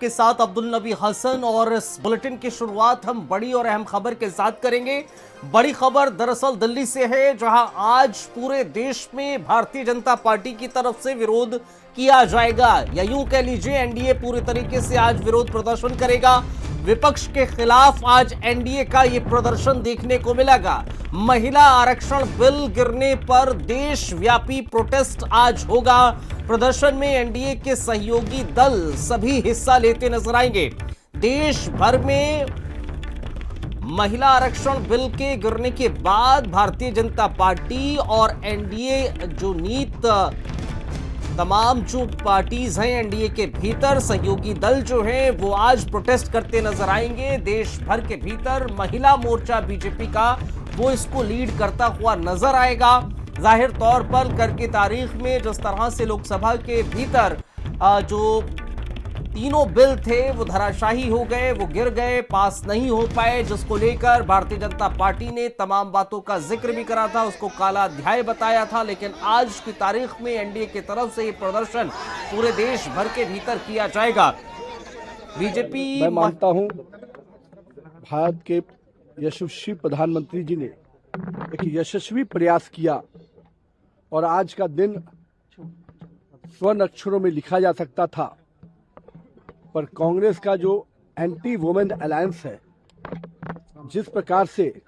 के साथ अब्दुल नबी हसन और इस बुलेटिन की शुरुआत हम बड़ी और अहम खबर के साथ करेंगे। बड़ी खबर दरअसल दिल्ली से है, जहां आज पूरे देश में भारतीय जनता पार्टी की तरफ से विरोध किया जाएगा, या यूं कह लीजिए एनडीए पूरी तरीके से आज विरोध प्रदर्शन करेगा। विपक्ष के खिलाफ आज एनडीए का यह प्रदर्शन देखने को मिलेगा। महिला आरक्षण बिल गिरने पर देशव्यापी प्रोटेस्ट आज होगा। प्रदर्शन में एनडीए के सहयोगी दल सभी हिस्सा लेते नजर आएंगे। देश भर में महिला आरक्षण बिल के गिरने के बाद भारतीय जनता पार्टी और एनडीए जो तमाम जो पार्टीज हैं एनडीए के भीतर, सहयोगी दल जो हैं वो आज प्रोटेस्ट करते नजर आएंगे। देश भर के भीतर महिला मोर्चा बीजेपी का वो इसको लीड करता हुआ नजर आएगा। जाहिर तौर पर कल की तारीख में जिस तरह से लोकसभा के भीतर जो तीनों बिल थे वो धराशाही हो गए, वो गिर गए, पास नहीं हो पाए, जिसको लेकर भारतीय जनता पार्टी ने तमाम बातों का जिक्र भी करा था, उसको काला अध्याय बताया था। लेकिन आज की तारीख में एनडीए की तरफ से ये प्रदर्शन पूरे देश भर के भीतर किया जाएगा। बीजेपी, मैं मानता हूं भारत के यशस्वी प्रधानमंत्री जी ने एक यशस्वी प्रयास किया और आज का दिन स्वर्ण अक्षरों में लिखा जा सकता था, पर कांग्रेस का जो एंटी वुमेन अलायंस है, जिस प्रकार से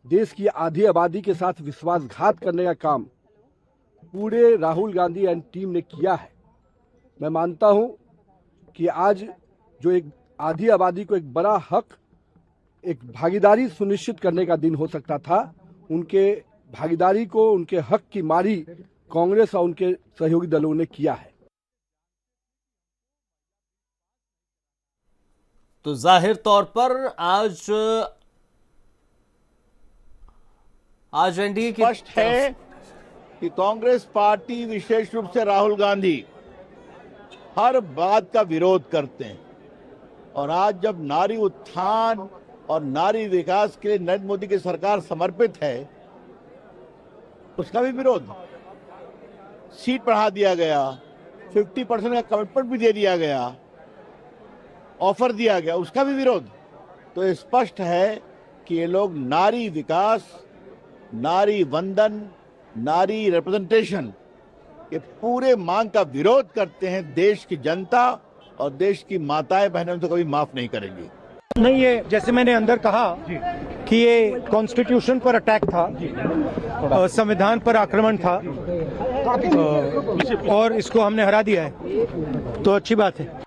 देश की आधी आबादी के साथ विश्वासघात करने का काम पूरे राहुल गांधी एंड टीम ने किया है, मैं मानता हूं कि आज जो एक आधी आबादी को एक बड़ा हक, एक भागीदारी सुनिश्चित करने का दिन हो सकता था, उनके भागीदारी को, उनके हक की मारी कांग्रेस और उनके सहयोगी दलों ने किया है। तो जाहिर तौर पर आज एनडीए की स्पष्ट है कि कांग्रेस पार्टी, विशेष रूप से राहुल गांधी, हर बात का विरोध करते हैं। और आज जब नारी उत्थान और नारी विकास के लिए नरेंद्र मोदी की सरकार समर्पित है, उसका भी विरोध। सीट बढ़ा दिया गया, 50% का कमिटमेंट भी दे दिया गया, ऑफर दिया गया, उसका भी विरोध। तो ये स्पष्ट है कि ये लोग नारी विकास, नारी वंदन, नारी रिप्रेजेंटेशन के पूरे मांग का विरोध करते हैं। देश की जनता और देश की माताएं बहनें तो कभी माफ नहीं करेंगी। नहीं, ये जैसे मैंने अंदर कहा कि ये कॉन्स्टिट्यूशन पर अटैक था, संविधान पर आक्रमण था, और इसको हमने हरा दिया है, तो अच्छी बात है।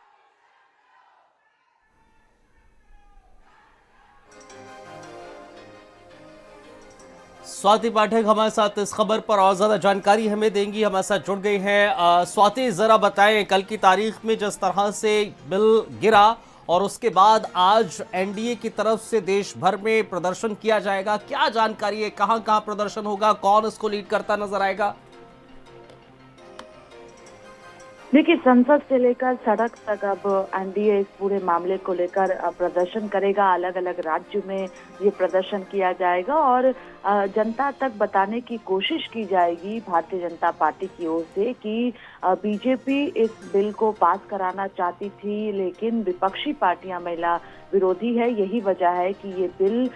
स्वाति पाठक हमारे साथ इस खबर पर और ज्यादा जानकारी हमें देंगी, हमारे साथ जुड़ गई हैं। स्वाति, जरा बताएं, कल की तारीख में जिस तरह से बिल गिरा और उसके बाद आज एनडीए की तरफ से देश भर में प्रदर्शन किया जाएगा, क्या जानकारी है, कहां कहां प्रदर्शन होगा, कौन इसको लीड करता नजर आएगा? देखिए, संसद से लेकर सड़क तक अब एनडीए इस पूरे मामले को लेकर प्रदर्शन करेगा। अलग अलग राज्यों में ये प्रदर्शन किया जाएगा और जनता तक बताने की कोशिश की जाएगी भारतीय जनता पार्टी की ओर से कि बीजेपी इस बिल को पास कराना चाहती थी, लेकिन विपक्षी पार्टियां महिला विरोधी है। यही वजह है कि ये बिल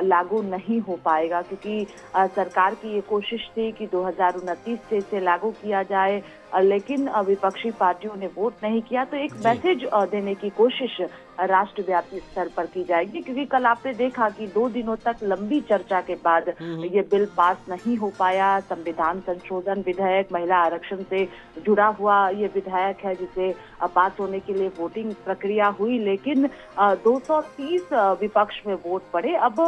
लागू नहीं हो पाएगा, क्योंकि सरकार की ये कोशिश थी कि 2029 से इसे लागू किया जाए, लेकिन विपक्षी पार्टियों ने वोट नहीं किया। तो एक मैसेज देने की कोशिश राष्ट्रव्यापी स्तर पर की जाएगी, क्योंकि कल आपने देखा कि 2 दिनों तक लंबी चर्चा के बाद ये बिल पास नहीं हो पाया। संविधान संशोधन विधेयक, महिला आरक्षण से जुड़ा हुआ ये विधेयक है, जिसे पास होने के लिए वोटिंग प्रक्रिया हुई, लेकिन 230 विपक्ष में वोट पड़े। अब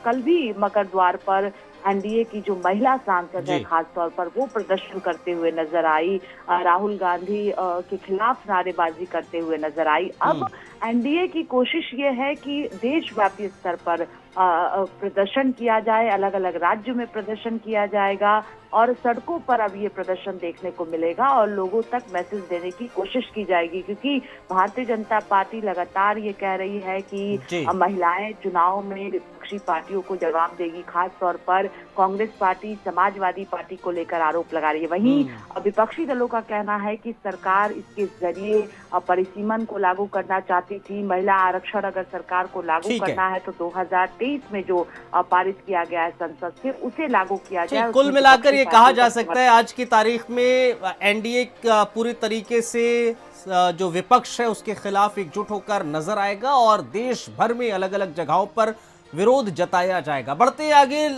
कल भी मकर द्वार पर एनडीए की जो महिला सांसद है, खास तौर पर वो प्रदर्शन करते हुए नजर आई, राहुल गांधी के खिलाफ नारेबाजी करते हुए नजर आई। अब एनडीए की कोशिश ये है कि देशव्यापी स्तर पर प्रदर्शन किया जाए, अलग अलग राज्यों में प्रदर्शन किया जाएगा और सड़कों पर अब ये प्रदर्शन देखने को मिलेगा और लोगों तक मैसेज देने की कोशिश की जाएगी, क्योंकि भारतीय जनता पार्टी लगातार ये कह रही है कि महिलाएं चुनाव में विपक्षी पार्टियों को जवाब देगी। खास तौर पर कांग्रेस पार्टी समाजवादी पार्टी को लेकर आरोप लगा रही है। वहीं विपक्षी दलों का कहना है कि सरकार इसके जरिए परिसीमन को लागू करना चाहती थी। महिला आरक्षण अगर सरकार को लागू करना है तो 2023 में जो पारित किया गया है संसद से, उसे लागू किया जाए। कुल मिलाकर ये कहा जा सकता है आज की तारीख में एनडीए पूरी तरीके से जो विपक्ष है उसके खिलाफ एकजुट होकर नजर आएगा और देश भर में अलग अलग जगहों पर विरोध जताया जाएगा। बढ़ते आगे।